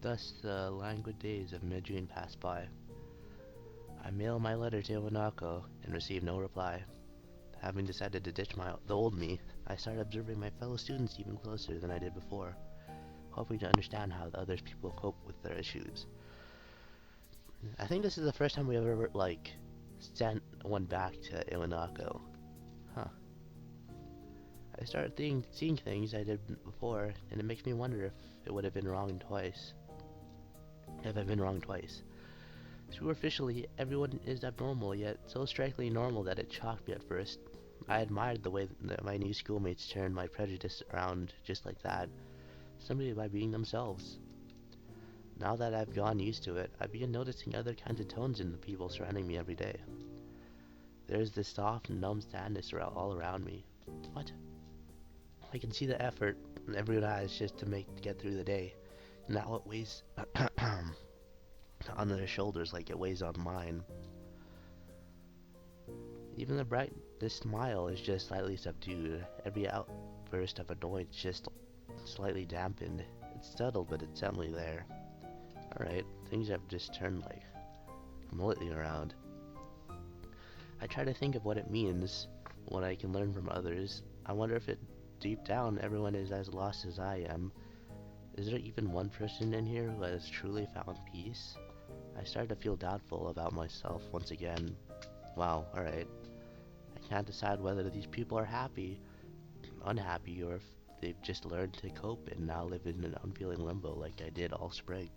Thus the languid days of mid-June passed by. I mailed my letter to Iwanako and received no reply. Having decided to ditch the old me, I started observing my fellow students even closer than I did before, hoping to understand how the other people cope with their issues. I think this is the first time we ever, sent one back to Iwanako. Huh. I started seeing things I did before, and it makes me wonder if it would have been wrong twice. If I've been wrong twice. Superficially, everyone is abnormal, yet so strikingly normal that it shocked me at first. I admired the way that my new schoolmates turned my prejudice around just like that, simply by being themselves. Now that I've gotten used to it, I begin noticing other kinds of tones in the people surrounding me every day. There's this soft, numb sadness all around me. What? I can see the effort everyone has just to get through the day. Now it weighs on their shoulders like it weighs on mine. Even the brightest smile is just slightly subdued. Every outburst of annoyance just slightly dampened. It's subtle, but it's certainly there. Alright, things have just turned completely around. I try to think of what it means, what I can learn from others. I wonder if deep down everyone is as lost as I am. Is there even one person in here who has truly found peace? I started to feel doubtful about myself once again. Wow, alright. I can't decide whether these people are happy, unhappy, or if they've just learned to cope and now live in an unfeeling limbo like I did all spring.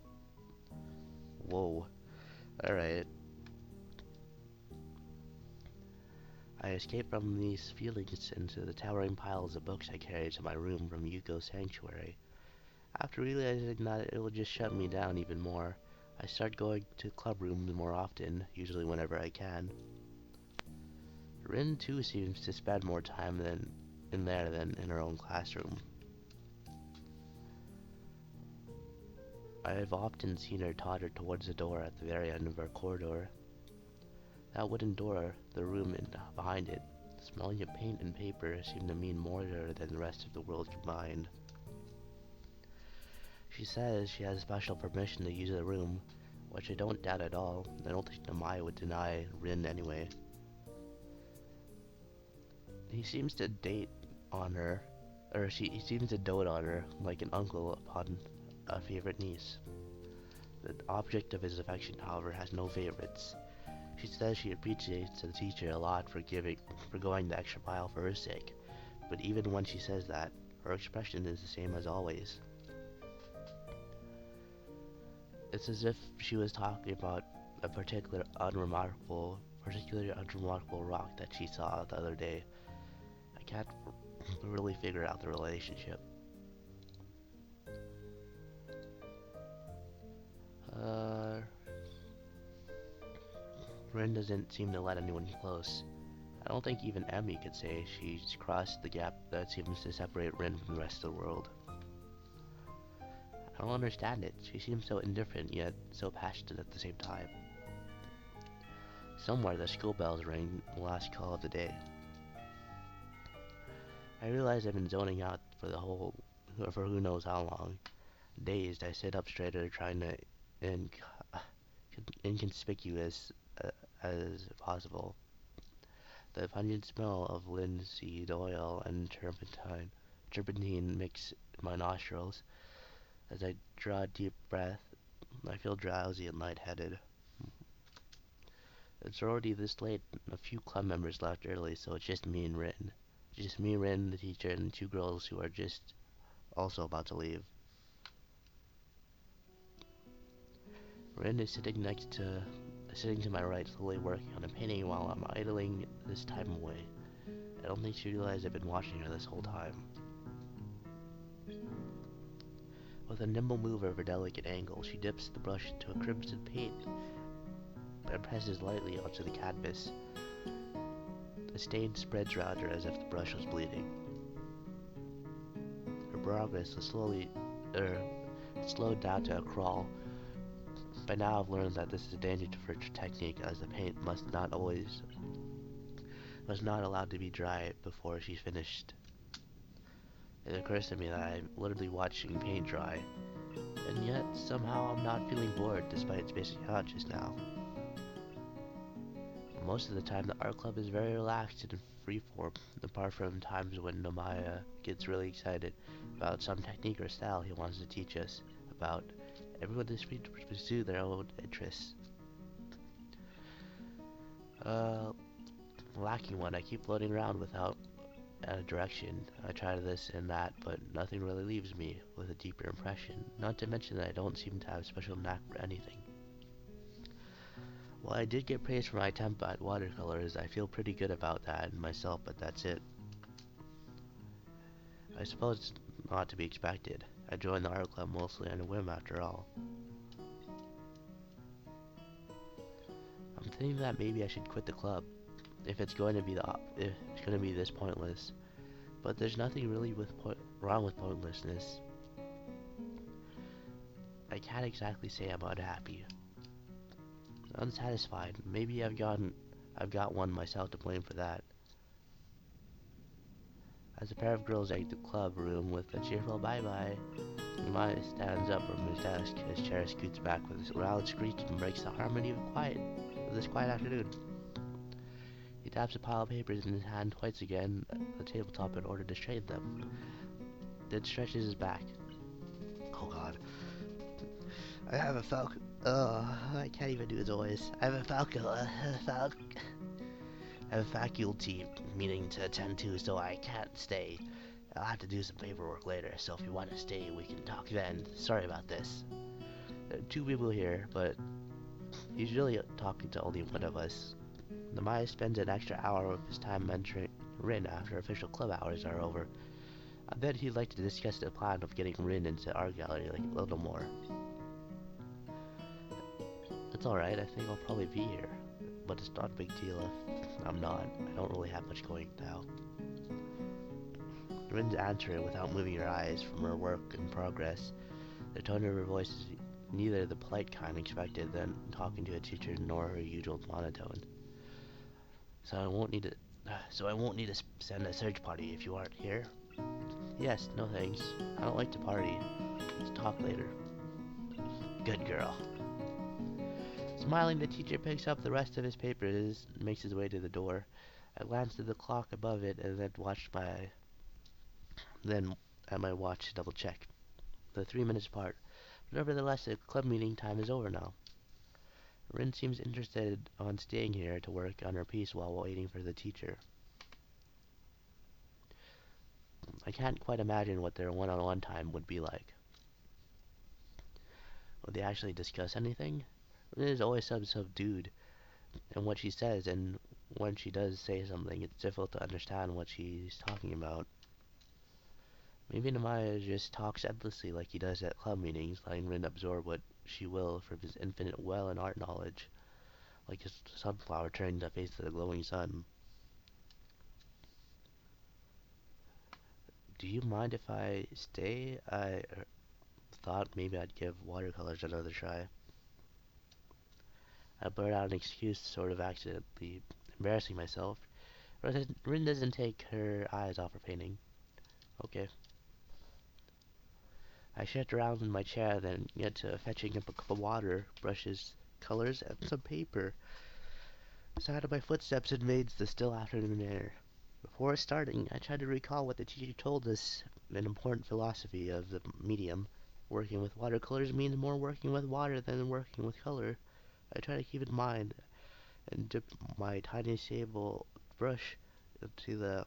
Whoa. Alright. I escaped from these feelings into the towering piles of books I carried to my room from Yuko's sanctuary. After realizing that it would just shut me down even more, I started going to club rooms more often, usually whenever I can. Rin too seems to spend more time in there than in her own classroom. I have often seen her totter towards the door at the very end of our corridor. That wooden door, the room and behind it, smelling of paint and paper seemed to mean more to her than the rest of the world combined. She says she has special permission to use the room, which I don't doubt at all. I don't think Namai would deny Rin anyway. He seems to he seems to dote on her like an uncle upon a favorite niece. The object of his affection, however, has no favorites. She says she appreciates the teacher a lot for going the extra mile for her sake, but even when she says that, her expression is the same as always. It's as if she was talking about a particularly unremarkable rock that she saw the other day. I can't really figure out the relationship. Rin doesn't seem to let anyone close. I don't think even Emmy could say she's crossed the gap that seems to separate Rin from the rest of the world. I don't understand it. She seems so indifferent, yet so passionate at the same time. Somewhere the school bells ring the last call of the day. I realize I've been zoning out for who knows how long. Dazed, I sit up straighter, trying to inconspicuous as possible. The pungent smell of linseed oil and turpentine mix in my nostrils. As I draw a deep breath, I feel drowsy and lightheaded. It's already this late. A few club members left early, so it's just me and Rin. Just me, Rin, the teacher, and two girls who are just also about to leave. Rin is sitting to my right, slowly working on a painting while I'm idling this time away. I don't think she realized I've been watching her this whole time. With a nimble move of her delicate angle, she dips the brush into a crimson paint and presses lightly onto the canvas. The stain spreads around her as if the brush was bleeding. Her progress was slowed down to a crawl. By now I've learned that this is a danger for technique, as the paint was not allowed to be dry before she's finished. It occurs to me that I'm literally watching paint dry. And yet, somehow I'm not feeling bored despite spacing out just now. Most of the time, the art club is very relaxed and freeform, apart from times when Namaya gets really excited about some technique or style he wants to teach us about. Everyone is free to pursue their own interests. Uh, Lacking one, I keep floating around without a direction. I try this and that, but nothing really leaves me with a deeper impression. Not to mention that I don't seem to have a special knack for anything. While I did get praise for my attempt at watercolors, I feel pretty good about that myself, but that's it. I suppose it's not to be expected. I joined the art club mostly on a whim after all. I'm thinking that maybe I should quit the club if it's going to be this pointless. But there's nothing really wrong with pointlessness. I can't exactly say I'm unhappy. Unsatisfied. Maybe I've got one myself to blame for that. As a pair of girls exit the club room with a cheerful bye-bye, Maya stands up from his desk. His chair scoots back with a loud screech and breaks the harmony of this quiet afternoon. He taps a pile of papers in his hand twice again at the tabletop in order to straighten them, then stretches his back. Oh god. I have a I can't even do his voice. I have a faculty meeting to attend to, so I can't stay. I'll have to do some paperwork later, so if you want to stay, we can talk then. Sorry about this. There are two people here, but he's really talking to only one of us. Namaya spends an extra hour of his time mentoring Rin after official club hours are over. I bet he'd like to discuss the plan of getting Rin into our gallery like a little more. That's alright, I think I'll probably be here. But it's not a big deal if I'm not. I don't really have much going now. Rin's answering without moving her eyes from her work in progress. The tone of her voice is neither the polite kind expected than talking to a teacher nor her usual monotone. So I won't need to send a search party if you aren't here. Yes, no thanks. I don't like to party. Let's talk later. Good girl. Smiling, the teacher picks up the rest of his papers and makes his way to the door. I glanced at the clock above it and then at my watch to double check. The 3 minutes apart. Nevertheless, the club meeting time is over now. Rin seems interested on staying here to work on her piece while waiting for the teacher. I can't quite imagine what their one-on-one time would be like. Would they actually discuss anything? Rin is always so subdued in what she says, and when she does say something, it's difficult to understand what she's talking about. Maybe Namaya just talks endlessly like he does at club meetings, letting Rin absorb what she will from his infinite well and art knowledge, like a sunflower turning to face the glowing sun. Do you mind if I stay? I thought maybe I'd give watercolors another try. I blurt out an excuse, sort of accidentally embarrassing myself. Rin doesn't take her eyes off her painting. Okay. I shift around in my chair, then get to fetching up a cup of water, brushes, colors, and some paper. The sound of my footsteps invades the still afternoon air. Before starting, I tried to recall what the teacher told us, an important philosophy of the medium. Working with watercolors means more working with water than working with color. I try to keep it in mind and dip my tiny sable brush into the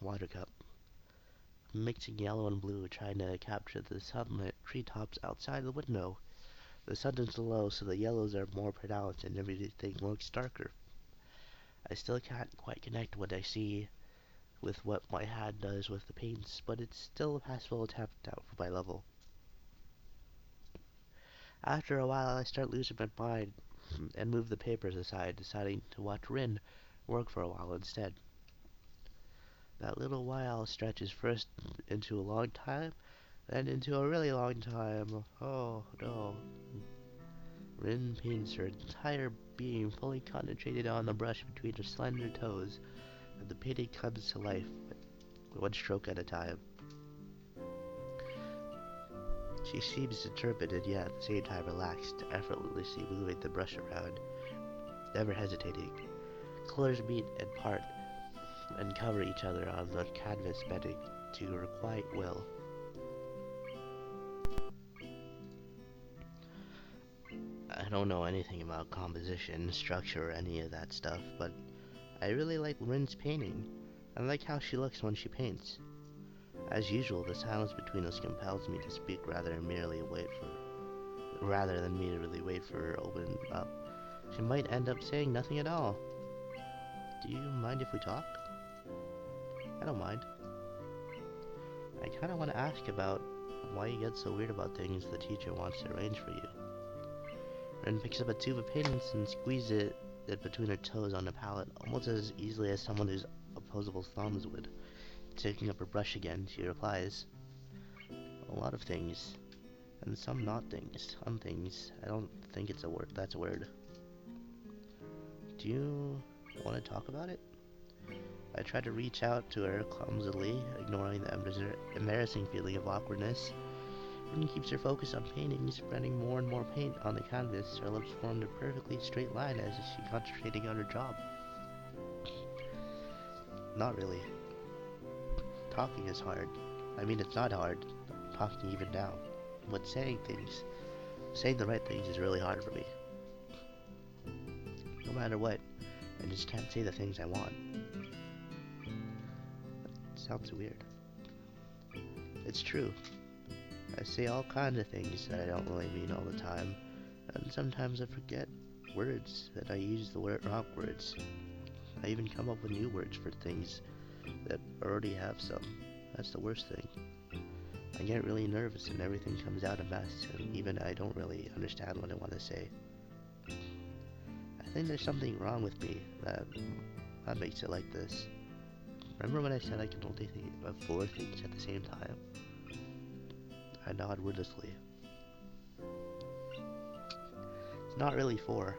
water cup, mixing yellow and blue, trying to capture the sunlit treetops outside the window. The sun is low, so the yellows are more pronounced and everything looks darker. I still can't quite connect what I see with what my hand does with the paints, but it's still a passable attempt out for my level. After a while, I start losing my mind and move the papers aside, deciding to watch Rin work for a while instead. That little while stretches first into a long time, then into a really long time. Oh no. Rin paints her entire being fully concentrated on the brush between her slender toes, and the painting comes to life, one stroke at a time. She seems determined and yet at the same time relaxed, effortlessly moving the brush around, never hesitating. Colors meet and part and cover each other on the canvas, bending to her quiet will. I don't know anything about composition, structure, or any of that stuff, but I really like Rin's painting. I like how she looks when she paints. As usual, the silence between us compels me to speak rather than merely wait for her to open up. She might end up saying nothing at all. Do you mind if we talk? I don't mind. I kinda want to ask about why you get so weird about things the teacher wants to arrange for you. Ren picks up a tube of paints and squeezes it between her toes on the palette, almost as easily as someone whose opposable thumbs would. Taking up her brush again, she replies, "A lot of things, and some not things. Some things. I don't think it's a word. That's a word. Do you want to talk about it?" I try to reach out to her clumsily, ignoring the embarrassing feeling of awkwardness. Rin keeps her focus on painting, spreading more and more paint on the canvas. Her lips formed a perfectly straight line as if she's concentrating on her job. Not really. Talking is hard. I mean, it's not hard. Talking even now. But saying the right things is really hard for me. No matter what, I just can't say the things I want. That sounds weird. It's true. I say all kinds of things that I don't really mean all the time, and sometimes I forget words that I use the wrong words. I even come up with new words for things that already have some. That's the worst thing. I get really nervous and everything comes out a mess, and even I don't really understand what I want to say. I think there's something wrong with me that makes it like this. Remember when I said I can only think of 4 things at the same time? I nod wordlessly. It's not really 4.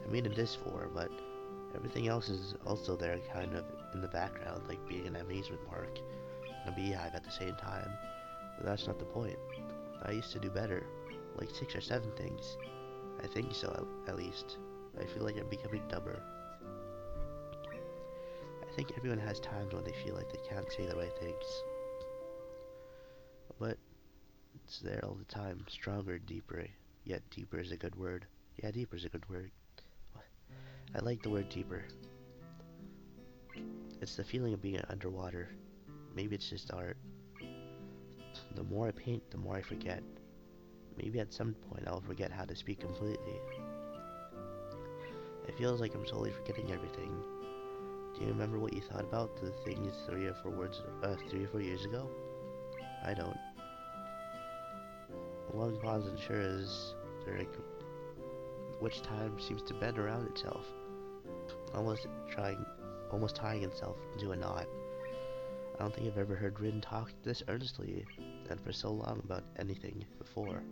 I mean, it is 4, but everything else is also there, kind of in the background, like being an amusement park and a beehive at the same time. But that's not the point. I used to do better, like 6 or 7 things. I think so, at least. I feel like I'm becoming dumber. I think everyone has times when they feel like they can't say the right things. But it's there all the time, stronger, deeper. Yet deeper is a good word. Yeah, deeper is a good word. I like the word deeper. It's the feeling of being underwater. Maybe it's just art. The more I paint, the more I forget. Maybe at some point I'll forget how to speak completely. It feels like I'm slowly forgetting everything. Do you remember what you thought about the things 3 or 4 years ago? I don't. A long pause ensures which time seems to bend around itself, almost tying itself into a knot. I don't think I've ever heard Rin talk this earnestly and for so long about anything before.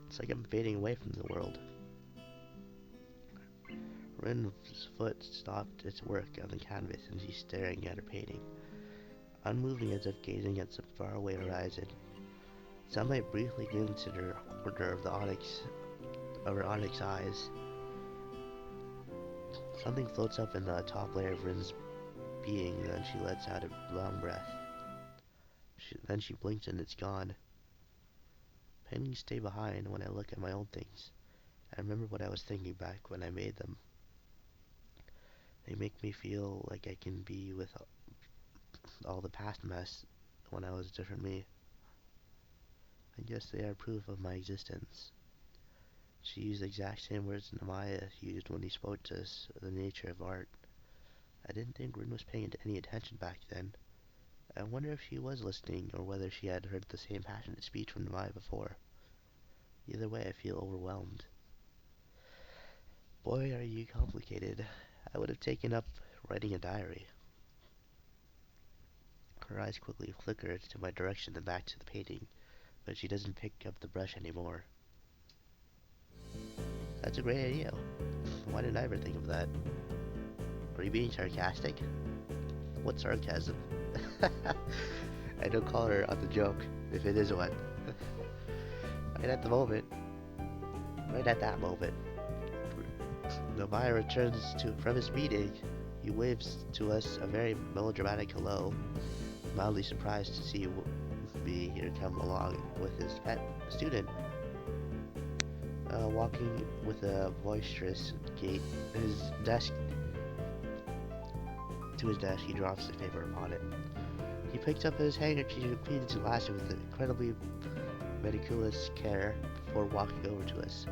It's like I'm fading away from the world. Rin's foot stopped its work on the canvas and she's staring at her painting, unmoving as if gazing at some faraway horizon. Sunlight briefly glints in her corner of her onyx eyes. Something floats up in the top layer of Rin's being, and then she lets out a long breath. Then she blinks and it's gone. Paintings stay behind when I look at my own things. I remember what I was thinking back when I made them. They make me feel like I can be with all the past mess when I was a different me. I guess they are proof of my existence. She used the exact same words Namaya used when he spoke to us of the nature of art. I didn't think Rin was paying any attention back then. I wonder if she was listening or whether she had heard the same passionate speech from Namaya before. Either way, I feel overwhelmed. Boy, are you complicated. I would have taken up writing a diary. Her eyes quickly flicker to my direction and back to the painting, but she doesn't pick up the brush anymore. That's a great idea. Why didn't I ever think of that? Are you being sarcastic? What sarcasm? I don't call her on the joke. if it is one. Right at the moment, right at that moment, the buyer returns from his meeting. He waves to us a very melodramatic hello, mildly surprised to see me here come along with his pet student, walking with a boisterous gait. His desk To his desk, he drops the paper upon it. He picks up his handkerchief and cleans his lashes with incredibly meticulous care before walking over to us.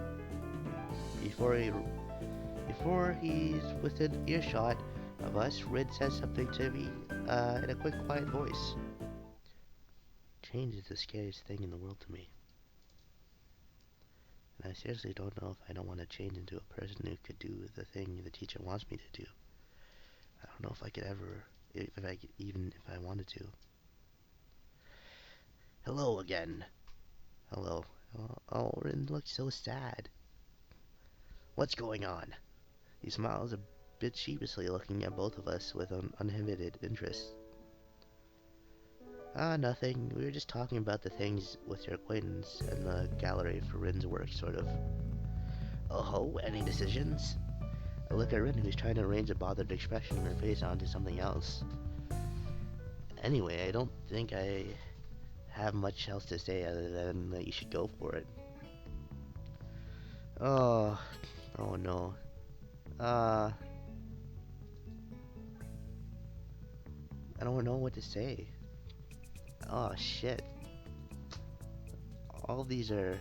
Before he's within earshot of us, Rin says something to me in a quick, quiet voice. Change is the scariest thing in the world to me. And I seriously don't know if I don't want to change into a person who could do the thing the teacher wants me to do. I don't know if I could ever, even if I wanted to. Hello again. Hello. Oh, Rin looks so sad. What's going on? He smiles a bit sheepishly, looking at both of us with an uninhibited interest. Nothing. We were just talking about the things with your acquaintance and the gallery for Rin's work, sort of. Oh, any decisions? I look at Rin, who's trying to arrange a bothered expression on her face onto something else. Anyway, I don't think I have much else to say other than that you should go for it. Oh no. I don't know what to say. Oh shit. All these are,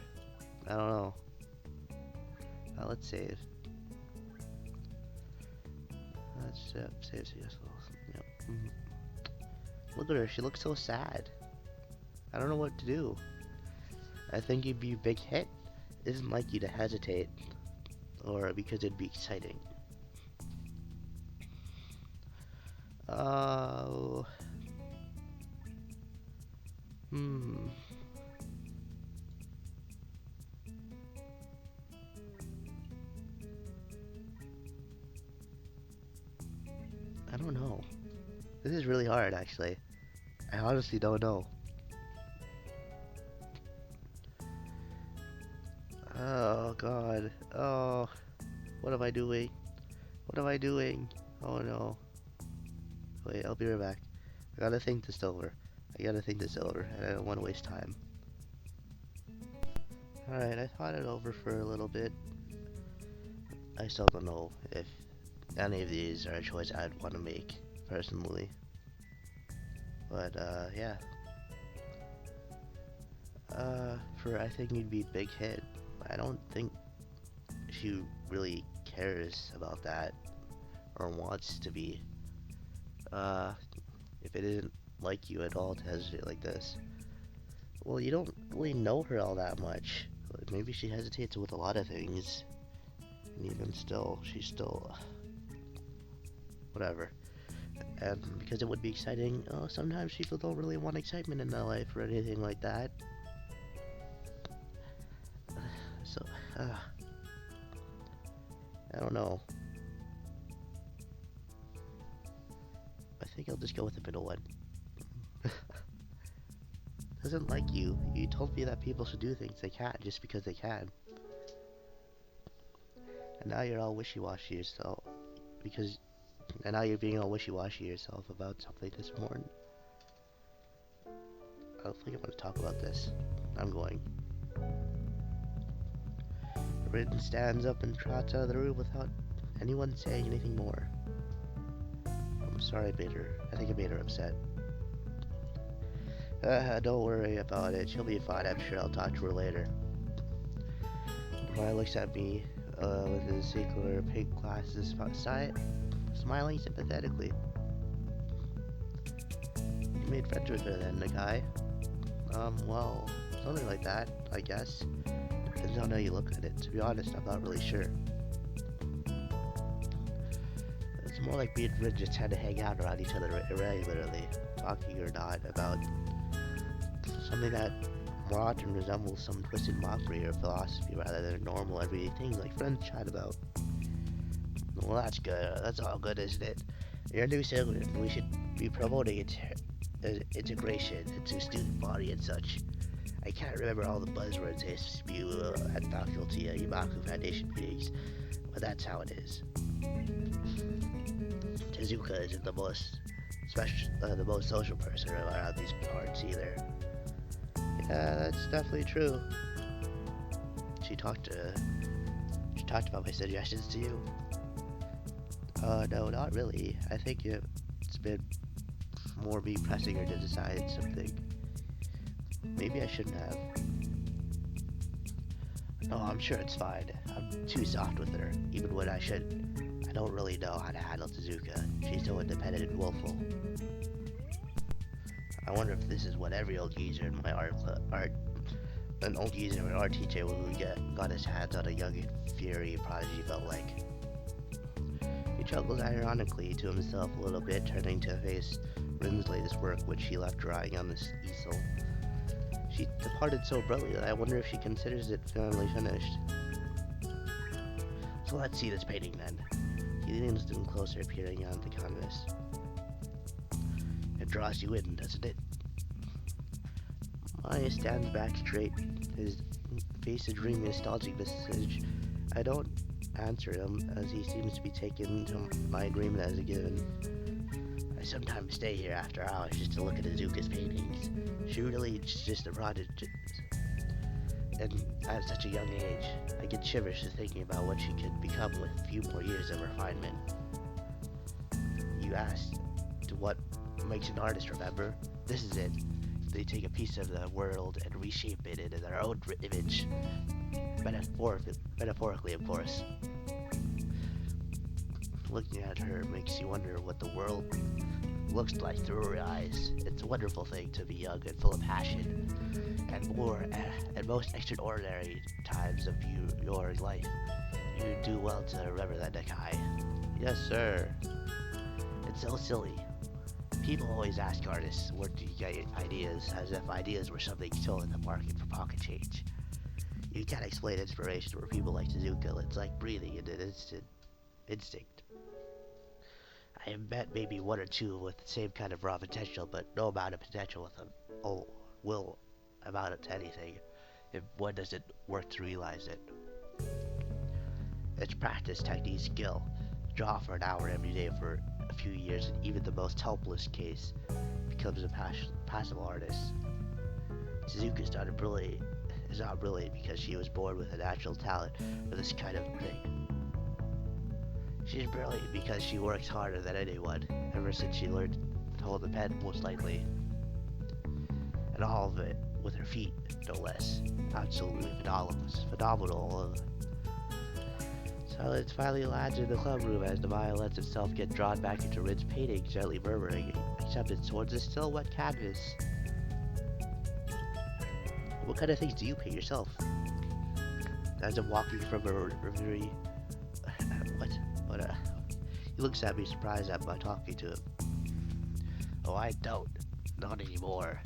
I don't know. Let's save. Let's save. Yep. Look at her. She looks so sad. I don't know what to do. I think you'd be a big hit. It isn't like you to hesitate, or because it'd be exciting. Oh. I don't know. This is really hard, actually. I honestly don't know. Oh, God. Oh. What am I doing? What am I doing? Oh, no. Wait, I'll be right back. I gotta think this over. And I don't want to waste time. Alright, I thought it over for a little bit. I still don't know if any of these are a choice I'd want to make, personally. But, yeah. I think you'd be a big hit. I don't think she really cares about that, or wants to be. If it isn't like you at all to hesitate like this. Well, you don't really know her all that much. Maybe she hesitates with a lot of things. And even still, she's still... whatever. And because it would be exciting, sometimes people don't really want excitement in their life or anything like that. So, I don't know. I think I'll just go with the middle one. Doesn't like you. You told me that people should do things they can't just because they can. And now you're all wishy-washy yourself. And now you're being all wishy-washy yourself about something this important. I don't think I want to talk about this. I'm going. Rin stands up and trots out of the room without anyone saying anything more. I'm sorry I think I made her upset. Don't worry about it. She'll be fine. I'm sure I'll talk to her later. Brian looks at me with his circular pink glasses smiling sympathetically. You made friends with her then, the guy? Well, something like that, I guess. Depends on how you look at it. To be honest, I'm not really sure. It's more like being friends just tend to hang out around each other irregularly, talking or not, about something that more often resembles some twisted mockery or philosophy rather than normal everyday things like friends chat about. Well, that's good. That's all good, isn't it? Your new segment, we should be promoting it integration into student body and such. I can't remember all the buzzwords they spew at faculty Imaku Foundation meetings, but that's how it is. Tezuka isn't the most social person around these parts either. Yeah, that's definitely true. She talked about my suggestions to you. No, not really. I think it's been more me pressing her to decide something. Maybe I shouldn't have. No, I'm sure it's fine. I'm too soft with her, even when I should. I don't really know how to handle Tezuka. She's so independent and willful. I wonder if this is what every old geezer in my an old geezer and art teacher who got his hands on a young and fiery prodigy felt like. He chuckles ironically to himself a little bit, turning to face Rin's latest work, which she left drying on this easel. She departed so abruptly that I wonder if she considers it finally finished. So let's see this painting then. He leans in closer, peering on the canvas. It draws you in, doesn't it? Maya stands back straight, his face a dreamy, nostalgic visage. I don't answer him, as he seems to be taking my agreement as a given. I sometimes stay here after hours just to look at Azuka's paintings. She really is just a prodigy. And at such a young age, I get shivers just thinking about what she could become with a few more years of refinement. You asked what makes an artist, remember? This is it. They take a piece of the world and reshape it into their own image. Metaphorically, of course. Looking at her makes you wonder what the world looks like through her eyes. It's a wonderful thing to be young and full of passion, and most extraordinary times of your life. You do well to remember that, Nakai. Yes, sir. It's so silly. People always ask artists, where do you get ideas, as if ideas were something sold in the market for pocket change. You can't explain inspiration for people like Tezuka. It's like breathing in an instinct. I have met maybe one or two with the same kind of raw potential, but no amount of potential with them will amount to anything if one doesn't work to realize it. It's practice, technique, skill. Draw for an hour every day for a few years, and even the most helpless case becomes a passive artist. Suzuki is not brilliant because she was born with a natural talent for this kind of thing. She's brilliant because she works harder than anyone, ever since she learned to hold the pen most lightly. And all of it with her feet, no less. Absolutely phenomenal. Silence finally lands in the club room as Maya lets himself get drawn back into Rin's painting, gently murmuring acceptance towards the still wet canvas. What kind of things do you paint yourself? As I'm walking from a reverie... What? He looks at me surprised at my talking to him. Oh, I don't. Not anymore.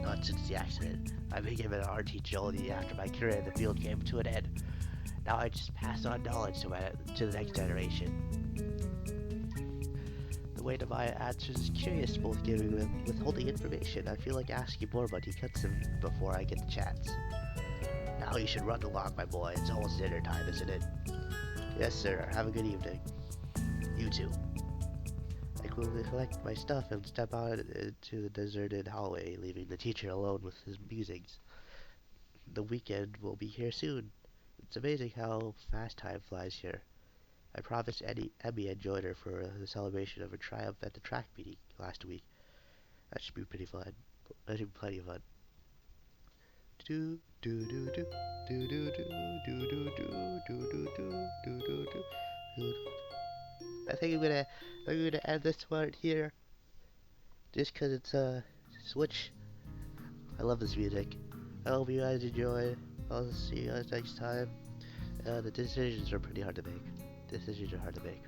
Not since the accident. I became an art teacher only after my career in the field came to an end. Now I just pass on knowledge to the next generation. The way Maya answers is curious, both giving and withholding information. I feel like asking more, but he cuts him before I get the chance. Now you should run along, my boy. It's almost dinner time, isn't it? Yes, sir. Have a good evening. You too. I quickly collect my stuff and step out into the deserted hallway, leaving the teacher alone with his musings. The weekend will be here soon. It's amazing how fast time flies here. I promised Emmy and joined her for the celebration of her triumph at the track meeting last week. That should be pretty fun. That should be plenty of fun. Do do do do do do do do do do do do do do. I think I'm gonna end this part here, just cause it's a switch. I love this music. I hope you guys enjoy. I'll see you guys next time. The decisions are pretty hard to make. Decisions are hard to make.